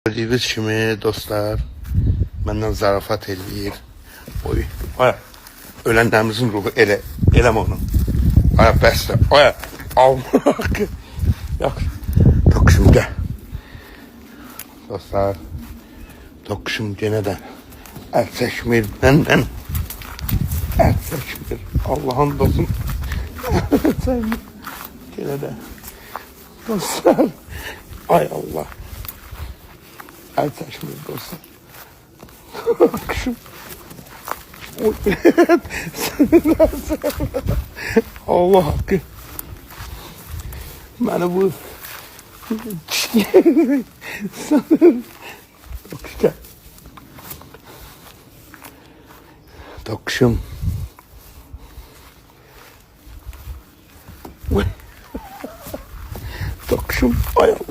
Gördüğünüz kimi dostlar, benden zarafat eləyir. Oy, aya, ölənlərimizin ruhu eləm onu. Aya, bəsdir, aya, almaq. Yox, Tokuşum gəl. Dostlar, Tokuşum yenə də əl çəkmir məndən. Əl çəkmir, Allah'ın dostum. Əl çəkmir, yenə də. Dostlar, ay Allah. Əl çəkmir dostlar. Tokuşum. Allah hakkı. Bana bu sanırım. Tokuşum. Tokuşum. Tokuşum. Ay Allah.